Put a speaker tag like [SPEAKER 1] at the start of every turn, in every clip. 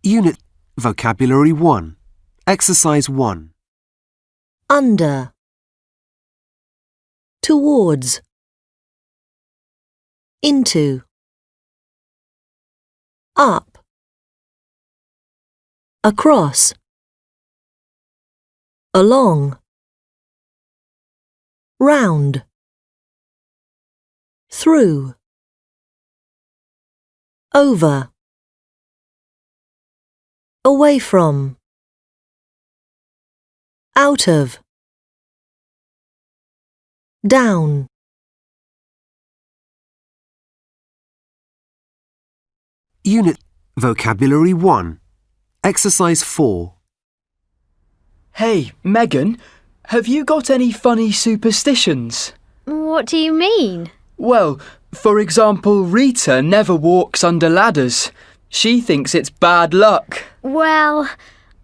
[SPEAKER 1] Unit Vocabulary 1. Exercise 1.
[SPEAKER 2] Under, towards, into, up, across, along, round, through, over, away from, out of, down.
[SPEAKER 1] Unit Vocabulary 1. Exercise 4.
[SPEAKER 3] Hey, Megan, have you got any funny superstitions?
[SPEAKER 4] What do you mean?
[SPEAKER 3] Well, for example, Rita never walks under ladders. She thinks it's bad luck.
[SPEAKER 4] Well,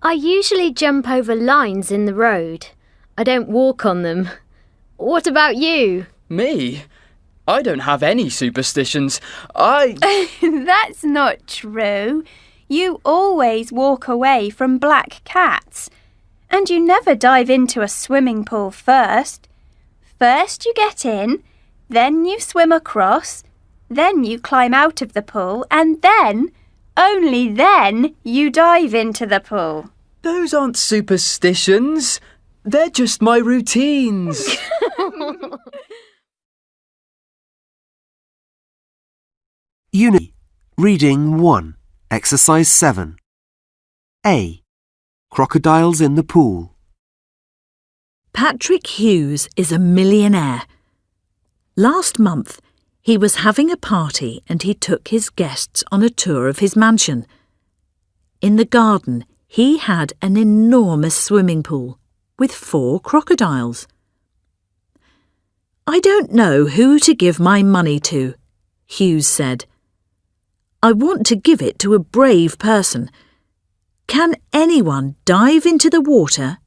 [SPEAKER 4] I usually jump over lines in the road. I don't walk on them. What about you?
[SPEAKER 3] Me? I don't have any superstitions.
[SPEAKER 5] That's not true. You always walk away from black cats. And you never dive into a swimming pool first. First you get in, then you swim across, then you climb out of the pool, and then, only then, you dive into the pool.
[SPEAKER 3] Those aren't superstitions. They're just my routines.
[SPEAKER 1] Unit Reading 1. Exercise 7. A. Crocodiles in the pool.
[SPEAKER 6] Patrick Hughes is a millionaire. Last month, he was having a party and he took his guests on a tour of his mansion. In the garden, he had an enormous swimming pool with 4 crocodiles. "I don't know who to give my money to," Hughes said. "I want to give it to a brave person. Can anyone dive into the water,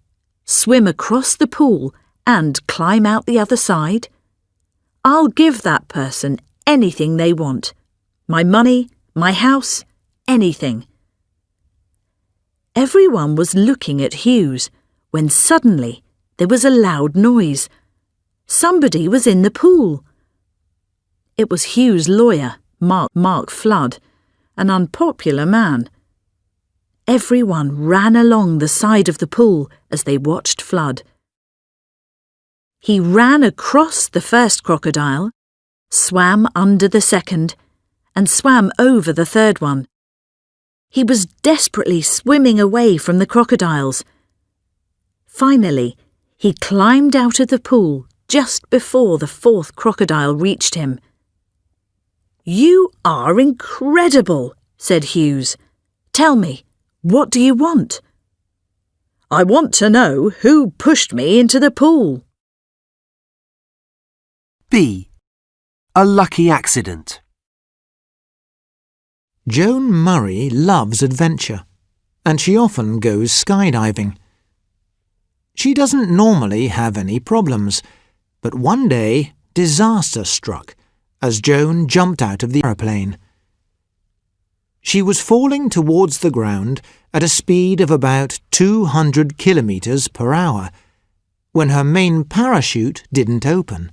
[SPEAKER 6] swim across the pool, and climb out the other side? I'll give that person anything they want. My money, my house, anything." Everyone was looking at Hughes when suddenly there was a loud noise. Somebody was in the pool. It was Hughes' lawyer, Mark Flood, an unpopular man. Everyone ran along the side of the pool as they watched Flood. He ran across the first crocodile, swam under the second, and swam over the third one. He was desperately swimming away from the crocodiles. Finally, he climbed out of the pool just before the 4th crocodile reached him. "You are incredible," said Hughes. "Tell me, what do you want?" "I want to know who pushed me into the pool."
[SPEAKER 1] B. A lucky accident.
[SPEAKER 7] Joan Murray loves adventure, and she often goes skydiving. She doesn't normally have any problems, but one day disaster struck as Joan jumped out of the aeroplane. She was falling towards the ground at a speed of about 200 kilometres per hour when her main parachute didn't open.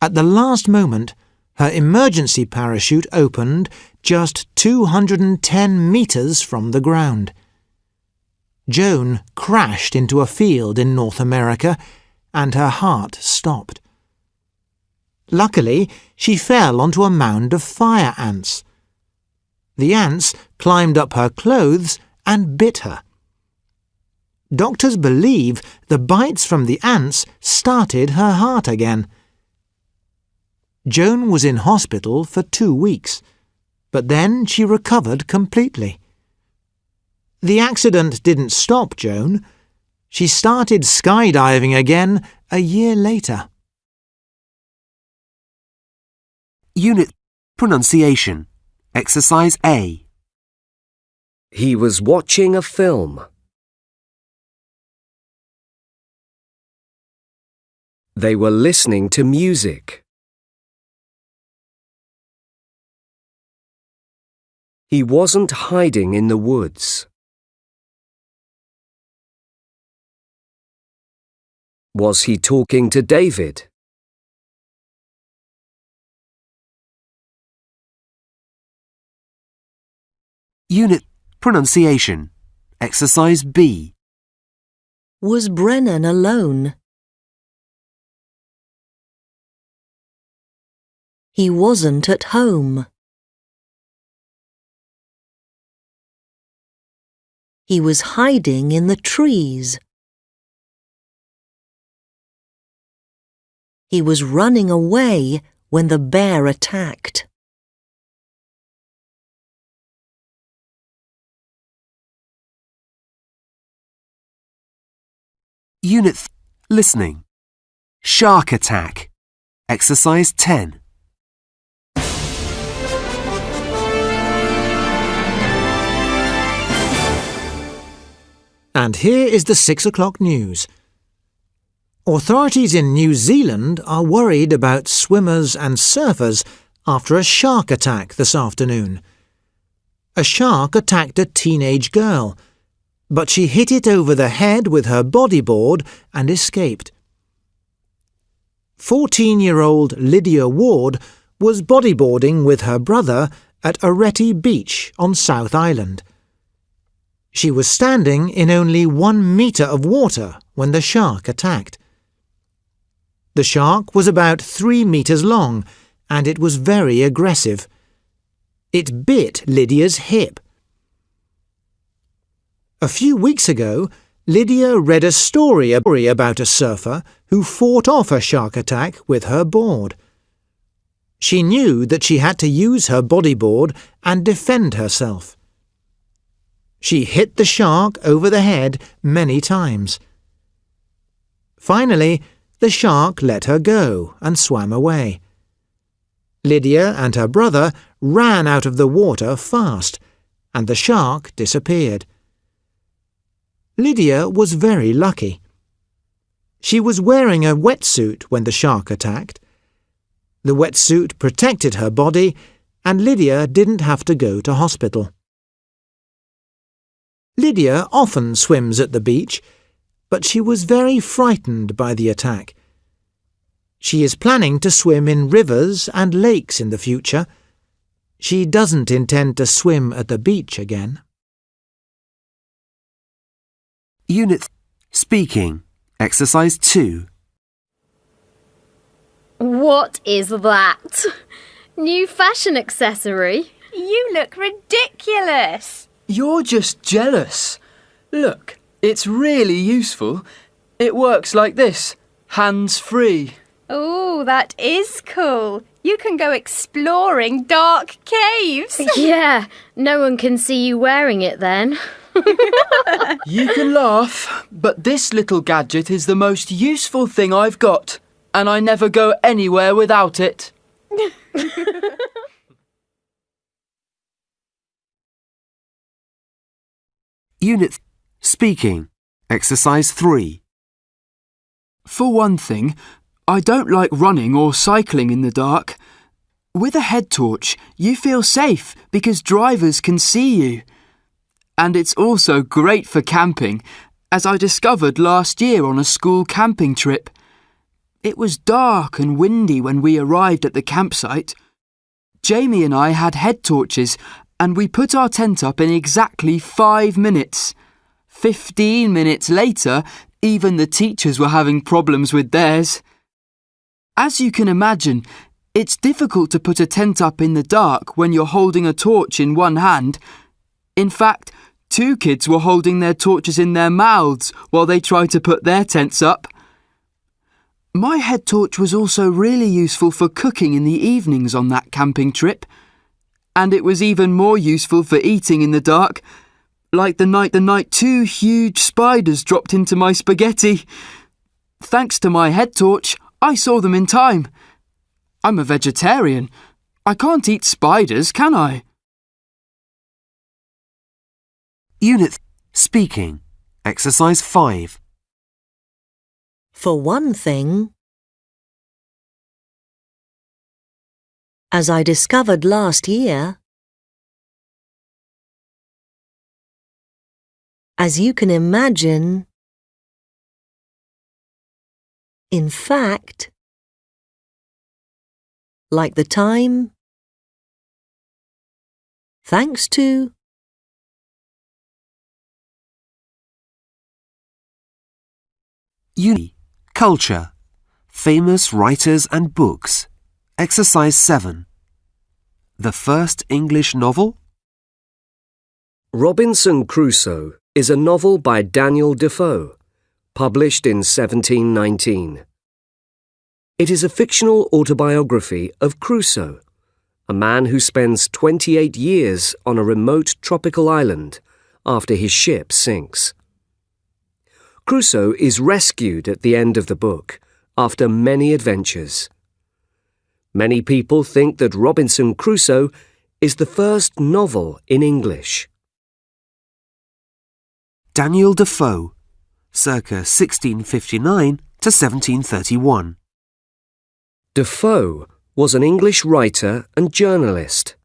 [SPEAKER 7] At the last moment, her emergency parachute opened just 210 metres from the ground. Joan crashed into a field in North America and her heart stopped. Luckily, she fell onto a mound of fire ants. The ants climbed up her clothes and bit her. Doctors believe the bites from the ants started her heart again. Joan was in hospital for 2 weeks, but then she recovered completely. The accident didn't stop Joan. She started skydiving again a year later.
[SPEAKER 1] Unit Pronunciation. Exercise A.
[SPEAKER 8] He was watching a film. They were listening to music. He wasn't hiding in the woods. Was he talking to David?
[SPEAKER 1] Unit Pronunciation. Exercise B.
[SPEAKER 2] Was Brennan alone? He wasn't at home. He was hiding in the trees. He was running away when the bear attacked.
[SPEAKER 1] Unit Listening. Shark attack. Exercise 10.
[SPEAKER 7] And here is the 6 o'clock news. Authorities in New Zealand are worried about swimmers and surfers after a shark attack this afternoon. A shark attacked a teenage girl, but she hit it over the head with her bodyboard and escaped. 14-year-old Lydia Ward was bodyboarding with her brother at Areti Beach on South Island. She was standing in only 1 metre of water when the shark attacked. The shark was about 3 metres long, and it was very aggressive. It bit Lydia's hip. A few weeks ago, Lydia read a story about a surfer who fought off a shark attack with her board. She knew that she had to use her bodyboard and defend herself. She hit the shark over the head many times. Finally, the shark let her go and swam away. Lydia and her brother ran out of the water fast, and the shark disappeared. Lydia was very lucky. She was wearing a wetsuit when the shark attacked. The wetsuit protected her body, and Lydia didn't have to go to hospital. Lydia often swims at the beach, but she was very frightened by the attack. She is planning to swim in rivers and lakes in the future. She doesn't intend to swim at the beach again.
[SPEAKER 1] Unit Speaking. Exercise 2.
[SPEAKER 4] What is that? New fashion accessory?
[SPEAKER 5] You look ridiculous.
[SPEAKER 3] You're just jealous. Look, it's really useful. It works like this, hands-free.
[SPEAKER 5] Oh, that is cool. You can go exploring dark caves.
[SPEAKER 4] Yeah, no one can see you wearing it then.
[SPEAKER 3] You can laugh, but this little gadget is the most useful thing I've got, and I never go anywhere without it.
[SPEAKER 1] Unit Speaking. Exercise 3.
[SPEAKER 3] For one thing, I don't like running or cycling in the dark. With a head torch, you feel safe because drivers can see you. And it's also great for camping, as I discovered last year on a school camping trip. It was dark and windy when we arrived at the campsite. Jamie and I had head torches, and we put our tent up in exactly 5 minutes. 15 minutes later, even the teachers were having problems with theirs. As you can imagine, it's difficult to put a tent up in the dark when you're holding a torch in one hand. In fact, 2 kids were holding their torches in their mouths while they tried to put their tents up. My head torch was also really useful for cooking in the evenings on that camping trip. And it was even more useful for eating in the dark, like the night 2 huge spiders dropped into my spaghetti. Thanks to my head torch, I saw them in time. I'm a vegetarian. I can't eat spiders, can I?
[SPEAKER 1] Unit Speaking. Exercise 5.
[SPEAKER 2] For one thing, as I discovered last year, As you can imagine, in fact, like the time, thanks to,
[SPEAKER 1] Culture, famous writers and books. Exercise 7. The first English novel?
[SPEAKER 8] Robinson Crusoe is a novel by Daniel Defoe, published in 1719. It is a fictional autobiography of Crusoe, a man who spends 28 years on a remote tropical island after his ship sinks. Crusoe is rescued at the end of the book after many adventures. Many people think that Robinson Crusoe is the first novel in English.
[SPEAKER 1] Daniel Defoe, circa 1659 to 1731.
[SPEAKER 8] Defoe was an English writer and journalist.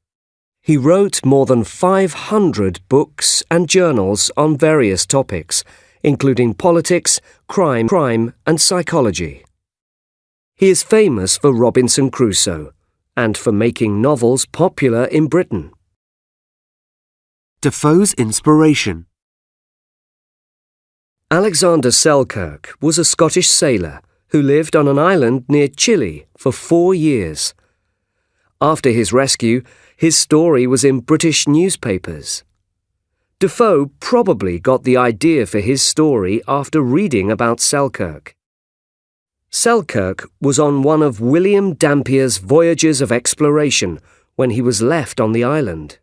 [SPEAKER 8] He wrote more than 500 books and journals on various topics, including politics, crime, and psychology. He is famous for Robinson Crusoe and for making novels popular in Britain.
[SPEAKER 1] Defoe's inspiration.
[SPEAKER 8] Alexander Selkirk was a Scottish sailor who lived on an island near Chile for 4 years. After his rescue, his story was in British newspapers. Defoe probably got the idea for his story after reading about Selkirk. Selkirk was on one of William Dampier's voyages of exploration when he was left on the island.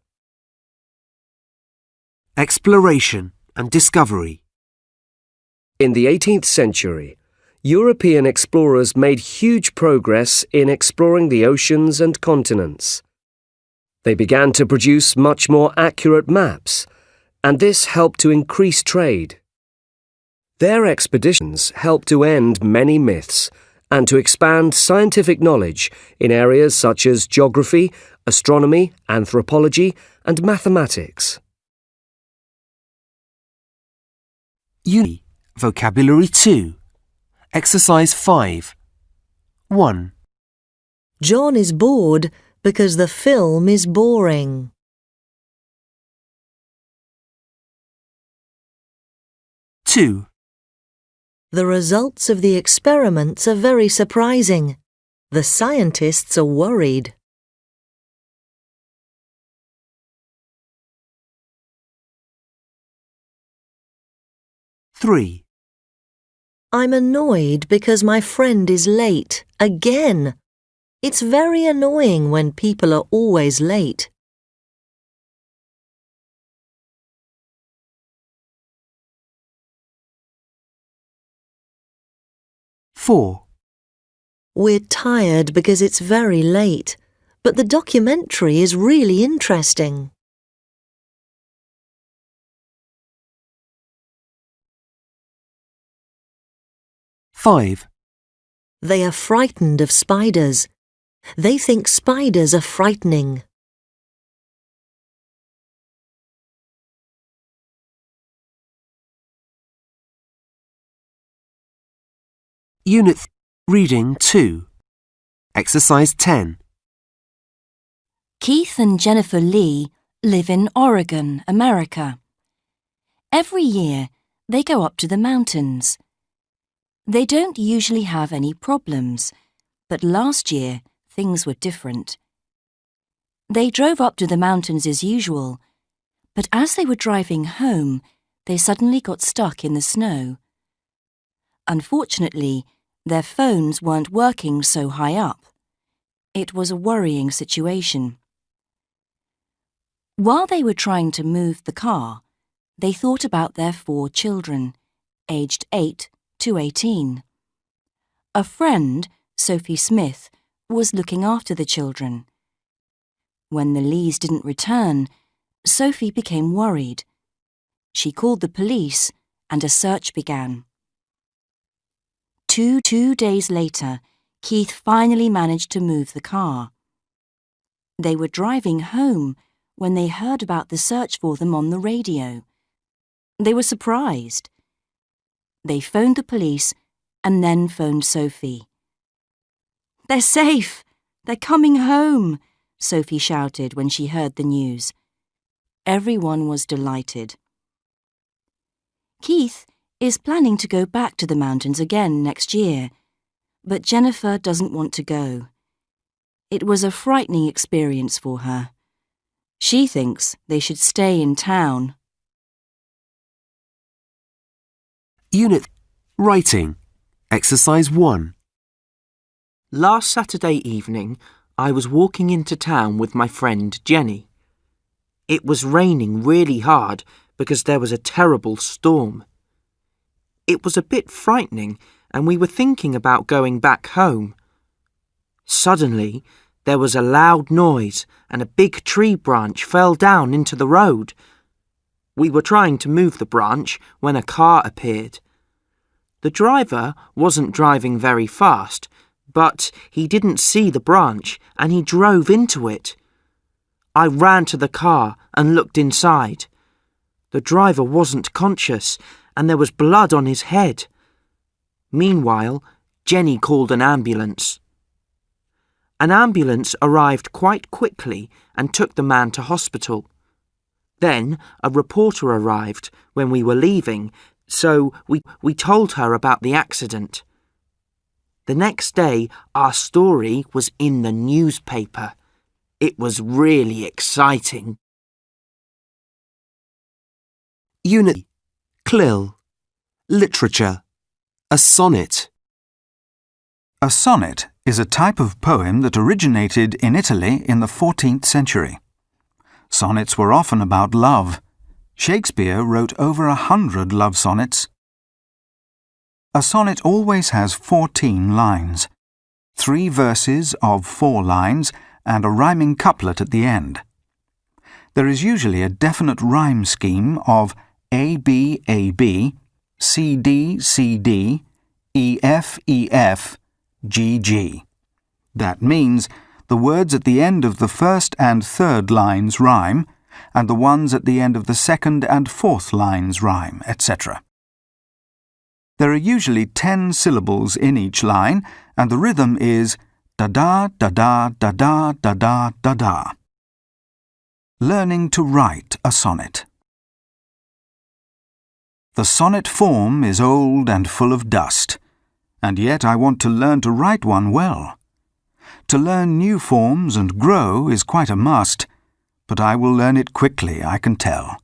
[SPEAKER 1] Exploration and discovery.
[SPEAKER 8] In the 18th century, European explorers made huge progress in exploring the oceans and continents. They began to produce much more accurate maps, and this helped to increase trade. Their expeditions helped to end many myths and to expand scientific knowledge in areas such as geography, astronomy, anthropology, and mathematics.
[SPEAKER 1] Vocabulary 2. Exercise 5. 1.
[SPEAKER 2] John is bored because the film is boring.
[SPEAKER 1] 2.
[SPEAKER 2] The results of the experiments are very surprising. The scientists are worried.
[SPEAKER 1] 3.
[SPEAKER 2] I'm annoyed because my friend is late, again. It's very annoying when people are always late.
[SPEAKER 1] 4.
[SPEAKER 2] We're tired because it's very late, but the documentary is really interesting.
[SPEAKER 1] 5.
[SPEAKER 2] They are frightened of spiders. They think spiders are frightening.
[SPEAKER 1] Unit Reading 2. Exercise 10.
[SPEAKER 9] Keith and Jennifer Lee live in Oregon, America. Every year, they go up to the mountains. They don't usually have any problems, but last year things were different. They drove up to the mountains as usual, but as they were driving home, they suddenly got stuck in the snow. Unfortunately, their phones weren't working so high up. It was a worrying situation. While they were trying to move the car, they thought about their 4 children, aged 8 to 18. A friend, Sophie Smith, was looking after the children. When the Lees didn't return, Sophie became worried. She called the police and a search began. Two days later, Keith finally managed to move the car. They were driving home when they heard about the search for them on the radio. They were surprised. They phoned the police and then phoned Sophie. "They're safe! They're coming home!" Sophie shouted when she heard the news. Everyone was delighted. Keith is planning to go back to the mountains again next year, but Jennifer doesn't want to go. It was a frightening experience for her. She thinks they should stay in town.
[SPEAKER 1] Unit Writing. Exercise 1.
[SPEAKER 3] Last Saturday evening, I was walking into town with my friend Jenny. It was raining really hard because there was a terrible storm. It was a bit frightening and we were thinking about going back home. Suddenly, there was a loud noise and a big tree branch fell down into the road. We were trying to move the branch when a car appeared. The driver wasn't driving very fast, but he didn't see the branch and he drove into it. I ran to the car and looked inside. The driver wasn't conscious and there was blood on his head. Meanwhile, Jenny called an ambulance. An ambulance arrived quite quickly and took the man to hospital. Then a reporter arrived when we were leaving, so we told her about the accident. The next day, our story was in the newspaper. It was really exciting.
[SPEAKER 1] Unit CLIL. Literature. A sonnet.
[SPEAKER 10] A sonnet is a type of poem that originated in Italy in the 14th century. Sonnets were often about love. Shakespeare wrote over 100 love sonnets. A sonnet always has 14 lines, 3 verses of 4 lines and a rhyming couplet at the end. There is usually a definite rhyme scheme of A-B, A-B, C-D, C-D, E-F, E-F, G-G. That means the words at the end of the first and third lines rhyme, and the ones at the end of the second and fourth lines rhyme, etc. There are usually 10 syllables in each line, and the rhythm is da-da, da-da, da-da, da-da, da-da. Learning to write a sonnet. The sonnet form is old and full of dust, and yet I want to learn to write one well. To learn new forms and grow is quite a must, but I will learn it quickly, I can tell.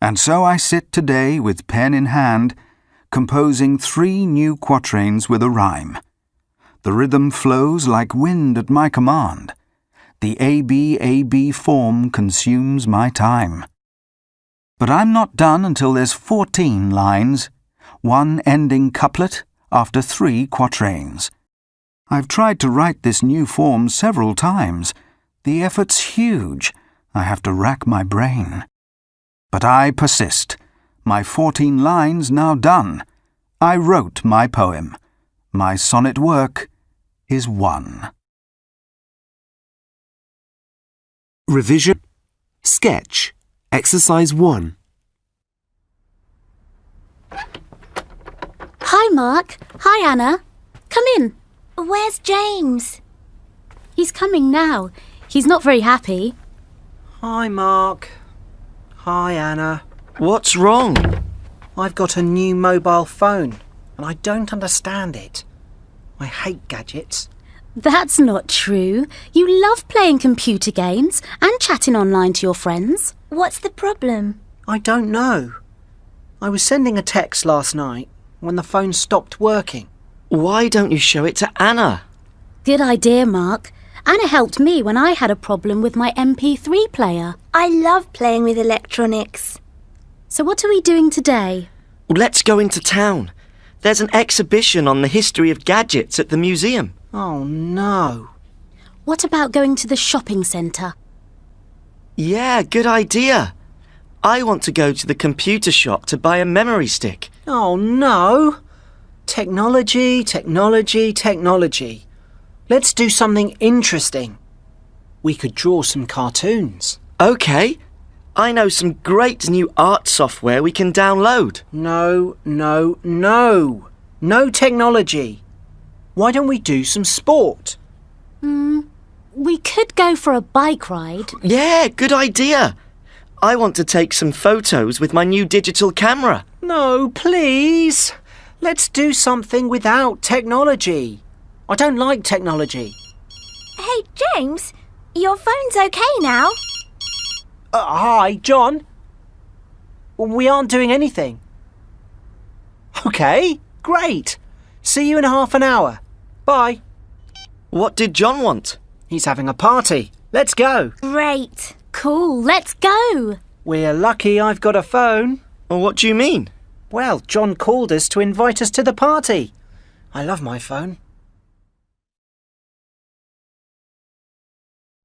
[SPEAKER 10] And so I sit today with pen in hand, composing 3 new quatrains with a rhyme. The rhythm flows like wind at my command. The A-B-A-B form consumes my time. But I'm not done until there's 14 lines, 1 ending couplet after 3 quatrains. I've tried to write this new form several times. The effort's huge. I have to rack my brain. But I persist. My 14 lines now done. I wrote my poem. My sonnet work is won.
[SPEAKER 1] Revision. Sketch. Exercise 1.
[SPEAKER 11] Hi, Mark. Hi, Anna. Come in.
[SPEAKER 12] Where's James?
[SPEAKER 11] He's coming now. He's not very happy.
[SPEAKER 13] Hi, Mark. Hi, Anna.
[SPEAKER 3] What's wrong?
[SPEAKER 13] I've got a new mobile phone, and I don't understand it. I hate gadgets.
[SPEAKER 11] That's not true. You love playing computer games and chatting online to your friends.
[SPEAKER 12] What's the problem?
[SPEAKER 13] I don't know. I was sending a text last night when the phone stopped working.
[SPEAKER 3] Why don't you show it to Anna?
[SPEAKER 11] Good idea, Mark. Anna helped me when I had a problem with my MP3 player.
[SPEAKER 12] I love playing with electronics.
[SPEAKER 11] So what are we doing today?
[SPEAKER 14] Let's go into town. There's an exhibition on the history of gadgets at the museum.
[SPEAKER 13] Oh, no.
[SPEAKER 11] What about going to the shopping centre?
[SPEAKER 14] Yeah, good idea. I want to go to the computer shop to buy a memory stick.
[SPEAKER 13] Oh, no. Technology, technology, technology. Let's do something interesting. We could draw some cartoons.
[SPEAKER 14] OK. I know some great new art software we can download.
[SPEAKER 13] No. No technology. Why don't we do some sport?
[SPEAKER 11] We could go for a bike ride.
[SPEAKER 14] Yeah, good idea. I want to take some photos with my new digital camera.
[SPEAKER 13] No, please. Let's do something without technology. I don't like technology.
[SPEAKER 12] Hey, James, your phone's okay now?
[SPEAKER 13] Hi, John. We aren't doing anything. OK, great. See you in half an hour. Bye.
[SPEAKER 14] What did John want?
[SPEAKER 13] He's having a party. Let's go.
[SPEAKER 12] Great.
[SPEAKER 11] Cool, let's go.
[SPEAKER 13] We're lucky I've got a phone.
[SPEAKER 14] Well, what do you mean?
[SPEAKER 13] Well, John called us to invite us to the party. I love my phone.